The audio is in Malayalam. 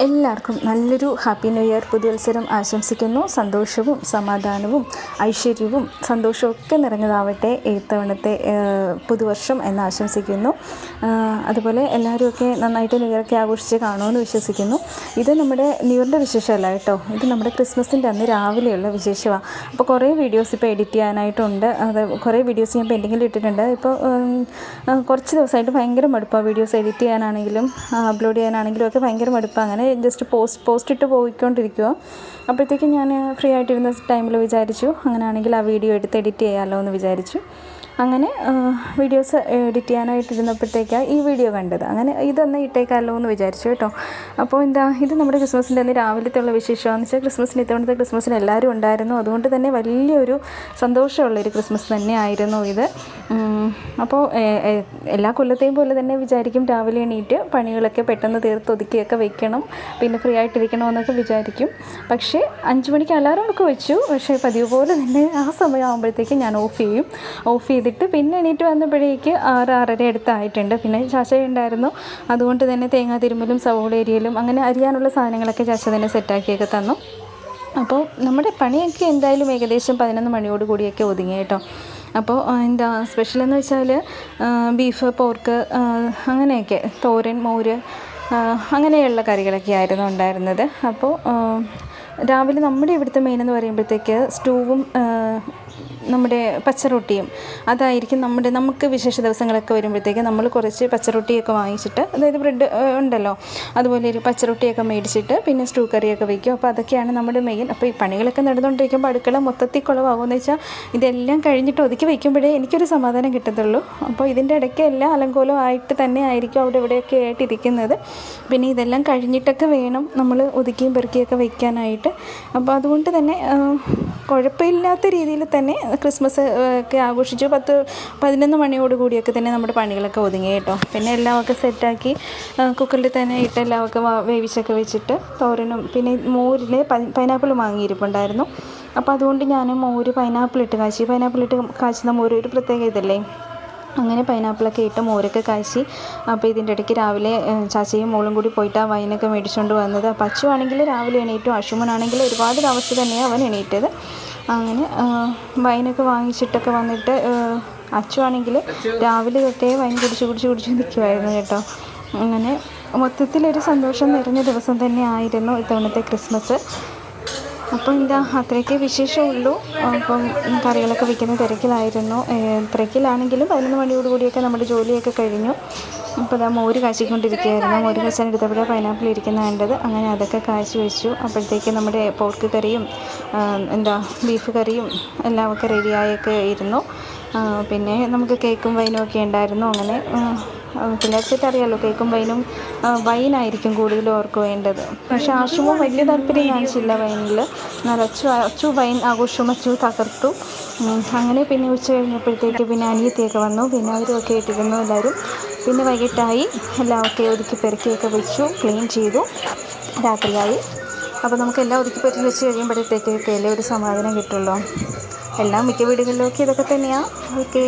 എല്ലാവർക്കും നല്ലൊരു ഹാപ്പി ന്യൂ ഇയർ പുതുവത്സരം ആശംസിക്കുന്നു. സന്തോഷവും സമാധാനവും ഐശ്വര്യവും സന്തോഷവും ഒക്കെ നിറഞ്ഞതാവട്ടെ ഇത്തവണത്തെ പുതുവർഷം എന്ന് ആശംസിക്കുന്നു. അതുപോലെ എല്ലാവരുമൊക്കെ നന്നായിട്ട് ന്യൂ ഇയറൊക്കെ ആഘോഷിച്ച് കാണുമെന്ന് വിശ്വസിക്കുന്നു. ഇത് നമ്മുടെ ന്യൂ ഇയറിൻ്റെ വിശേഷമല്ല കേട്ടോ, ഇത് നമ്മുടെ ക്രിസ്മസിൻ്റെ അന്ന് രാവിലെയുള്ള വിശേഷമാണ്. അപ്പോൾ കുറേ വീഡിയോസ് ഇപ്പോൾ എഡിറ്റ് ചെയ്യാനായിട്ടുണ്ട്. അത് കുറേ വീഡിയോസ് ഞാൻ പെൻഡിങ്ങിൽ ഇട്ടിട്ടുണ്ട്. ഇപ്പോൾ കുറച്ച് ദിവസമായിട്ട് ഭയങ്കര മടുപ്പാണ്. വീഡിയോസ് എഡിറ്റ് ചെയ്യാനാണെങ്കിലും അപ്ലോഡ് ചെയ്യാനാണെങ്കിലും ഒക്കെ ഭയങ്കര മടുപ്പാണ്. അങ്ങനെ ജസ്റ്റ് പോസ്റ്റ് ഇട്ട് പോയിക്കൊണ്ടിരിക്കുക. അപ്പോഴത്തേക്കും ഞാൻ ഫ്രീ ആയിട്ടിരുന്ന ടൈമിൽ വിചാരിച്ചു അങ്ങനെയാണെങ്കിൽ ആ വീഡിയോ എടുത്ത് എഡിറ്റ് ചെയ്യാമല്ലോ എന്ന് വിചാരിച്ചു. അങ്ങനെ വീഡിയോസ് എഡിറ്റ് ചെയ്യാനായിട്ടിരുന്നപ്പോഴത്തേക്കാണ് ഈ വീഡിയോ കണ്ടത്. അങ്ങനെ ഇതൊന്ന് ഇട്ടേക്കാമല്ലോ എന്ന് വിചാരിച്ചു കേട്ടോ. അപ്പോൾ ഇത് നമ്മുടെ ക്രിസ്മസിൻ്റെ അന്ന് രാവിലത്തെ ഉള്ള വിശേഷമാണെന്ന് വെച്ചാൽ ക്രിസ്മസിന് ഇത്തവണത്തെ ക്രിസ്മസിന് എല്ലാവരും ഉണ്ടായിരുന്നു. അതുകൊണ്ട് തന്നെ വലിയൊരു സന്തോഷമുള്ളൊരു ക്രിസ്മസ് തന്നെയായിരുന്നു ഇത്. അപ്പോൾ എല്ലാ കൊല്ലത്തെയും പോലെ തന്നെ വിചാരിക്കും രാവിലെ എണീറ്റ് പണികളൊക്കെ പെട്ടെന്ന് തീർത്ത് ഒതുക്കിയൊക്കെ വെക്കണം, പിന്നെ ഫ്രീ ആയിട്ടിരിക്കണമെന്നൊക്കെ വിചാരിക്കും. പക്ഷേ 5 മണിക്ക് അലാറമൊക്കെ വെച്ചു. പക്ഷേ പതിവ് പോലെ തന്നെ ആ സമയമാകുമ്പോഴത്തേക്കും ഞാൻ ഓഫ് ചെയ്തിട്ട് പിന്നെ എണീറ്റ് വന്നപ്പോഴേക്ക് 6-6:30 അടുത്തായിട്ടുണ്ട്. പിന്നെ ചാച്ച ഉണ്ടായിരുന്നു. അതുകൊണ്ട് തന്നെ തേങ്ങാ തിരുമ്മലും സവോള എരിയലും അങ്ങനെ അരിയാനുള്ള സാധനങ്ങളൊക്കെ ചാച്ച തന്നെ സെറ്റാക്കിയൊക്കെ തന്നു. അപ്പോൾ നമ്മുടെ പണിയൊക്കെ എന്തായാലും ഏകദേശം 11 മണിയോട് കൂടിയൊക്കെ ഒതുങ്ങി കേട്ടോ. അപ്പോൾ സ്പെഷ്യലെന്ന് വെച്ചാൽ ബീഫ്, പോർക്ക്, അങ്ങനെയൊക്കെ തോരൻ, മോര്, അങ്ങനെയുള്ള കറികളൊക്കെ ആയിരുന്നു ഉണ്ടായിരുന്നത്. അപ്പോൾ രാവിലെ നമ്മുടെ ഇവിടുത്തെ മെയിനെന്ന് പറയുമ്പോഴത്തേക്ക് സ്റ്റൂവും നമ്മുടെ പച്ചറൊട്ടിയും അതായിരിക്കും. നമുക്ക് വിശേഷ ദിവസങ്ങളൊക്കെ വരുമ്പോഴത്തേക്ക് നമ്മൾ കുറച്ച് പച്ചറൊട്ടിയൊക്കെ വാങ്ങിച്ചിട്ട്, അതായത് ബ്രെഡ് ഉണ്ടല്ലോ അതുപോലെ ഒരു പച്ചറൊട്ടിയൊക്കെ മേടിച്ചിട്ട് പിന്നെ സ്റ്റൂ കറിയൊക്കെ വയ്ക്കും. അപ്പോൾ അതൊക്കെയാണ് നമ്മുടെ മെയിൻ. അപ്പോൾ ഈ പണികളൊക്കെ നടന്നുകൊണ്ടിരിക്കുമ്പോൾ അടുക്കള മൊത്തത്തിൽ കുളമാകുമെന്ന് വെച്ചാൽ ഇതെല്ലാം കഴിഞ്ഞിട്ട് ഒതുക്കി വയ്ക്കുമ്പോഴേ എനിക്കൊരു സമാധാനം കിട്ടത്തുള്ളൂ. അപ്പോൾ ഇതിൻ്റെ ഇടയ്ക്ക് എല്ലാം അലങ്കോലമായിട്ട് തന്നെ ആയിരിക്കും അവിടെ ഇവിടെയൊക്കെ ആയിട്ടിരിക്കുന്നത്. പിന്നെ ഇതെല്ലാം കഴിഞ്ഞിട്ടൊക്കെ വേണം നമ്മൾ ഒതുക്കിയും പെറുക്കിയൊക്കെ വയ്ക്കാനായിട്ട്. അപ്പോൾ അതുകൊണ്ട് തന്നെ കുഴപ്പമില്ലാത്ത രീതിയിൽ തന്നെ ക്രിസ്മസ് ഒക്കെ ആഘോഷിച്ചു. 10-11 മണിയോട് കൂടിയൊക്കെ തന്നെ നമ്മുടെ പണികളൊക്കെ ഒതുങ്ങി കേട്ടോ. പിന്നെ എല്ലാമൊക്കെ സെറ്റാക്കി കുക്കറിൽ തന്നെ ഇട്ട് എല്ലാമൊക്കെ വേവിച്ചൊക്കെ വെച്ചിട്ട് തോരനും പിന്നെ മോരിൽ പൈനാപ്പിൾ വാങ്ങിയിരിപ്പുണ്ടായിരുന്നു. അപ്പോൾ അതുകൊണ്ട് ഞാൻ മോര് പൈനാപ്പിൾ ഇട്ട് കാച്ചുന്ന മോര് ഒരു പ്രത്യേക ഇതല്ലേ, അങ്ങനെ പൈനാപ്പിളൊക്കെ ഇട്ട് മോരൊക്കെ കാച്ചി. അപ്പോൾ ഇതിൻ്റെ ഇടയ്ക്ക് രാവിലെ ചാച്ചയും മോളും കൂടി പോയിട്ട് ആ വൈനൊക്കെ മേടിച്ചുകൊണ്ട് വന്നത്. അപ്പോൾ അച്ചു ആണെങ്കിൽ രാവിലെ എണീറ്റു, അശുമനാണെങ്കിൽ ഒരുപാട് താമസിച്ച് തന്നെയാണ് അവൻ എണീറ്റത്. അങ്ങനെ വൈനൊക്കെ വാങ്ങിച്ചിട്ടൊക്കെ വന്നിട്ട് അച്ചു ആണെങ്കിൽ രാവിലെ തൊട്ടേ വൈൻ കുടിച്ച് നിൽക്കുമായിരുന്നു കേട്ടോ. അങ്ങനെ മൊത്തത്തിലൊരു സന്തോഷം നിറഞ്ഞ ദിവസം തന്നെ ആയിരുന്നു ഇത്തവണത്തെ ക്രിസ്മസ്. അപ്പോൾ അത്രയൊക്കെ വിശേഷമുള്ളൂ. അപ്പം കറികളൊക്കെ വയ്ക്കുന്ന തിരക്കിലാണെങ്കിലും 11 മണിയോട് കൂടിയൊക്കെ നമ്മുടെ ജോലിയൊക്കെ കഴിഞ്ഞു. അപ്പോൾ മോര് കാച്ചിക്കൊണ്ടിരിക്കുകയായിരുന്നു. മോര് കാച്ചാൻ എടുത്തപ്പോഴാണ് പൈനാപ്പിൾ ഇരിക്കുന്നത് കണ്ടത്. അങ്ങനെ അതൊക്കെ കാച്ചി വെച്ചു. അപ്പോഴത്തേക്ക് നമ്മുടെ പോർക്ക് കറിയും ബീഫ് കറിയും എല്ലാമൊക്കെ റെഡിയായൊക്കെ ഇരുന്നു. പിന്നെ നമുക്ക് കേക്കും വൈനും ഒക്കെ ഉണ്ടായിരുന്നു. അങ്ങനെ പിള്ളേർക്കൊക്കെ അറിയാമല്ലോ, കേക്കും വൈനും വൈനായിരിക്കും കൂടുതലും അവർക്ക് വേണ്ടത്. പക്ഷേ ആശുവും വലിയ താല്പര്യം കാണിച്ചില്ല വൈനിൽ. എന്നാൽ അച്ചു വൈൻ ആഘോഷവും അച്ചു തകർത്തു. അങ്ങനെ പിന്നെ ഉച്ച കഴിഞ്ഞപ്പോഴത്തേക്ക് പിന്നെ അനിയത്തിയൊക്കെ വന്നു. പിന്നെ അവരുമൊക്കെ ഇട്ടിരുന്നു എല്ലാവരും. പിന്നെ വൈകിട്ടായി എല്ലാമൊക്കെ ഒതുക്കി പെറുക്കിയൊക്കെ വെച്ചു, ക്ലീൻ ചെയ്തു, രാത്രിയായി. അപ്പോൾ നമുക്ക് എല്ലാം ഒതുക്കി പെറുക്കി വെച്ച് കഴിയുമ്പോഴത്തേക്കൊക്കെ ഒരു സമാധാനം കിട്ടുമല്ലോ. എല്ലാം മിക്ക വീടുകളിലൊക്കെ ഇതൊക്കെ തന്നെയാണ്. ഓക്കെ.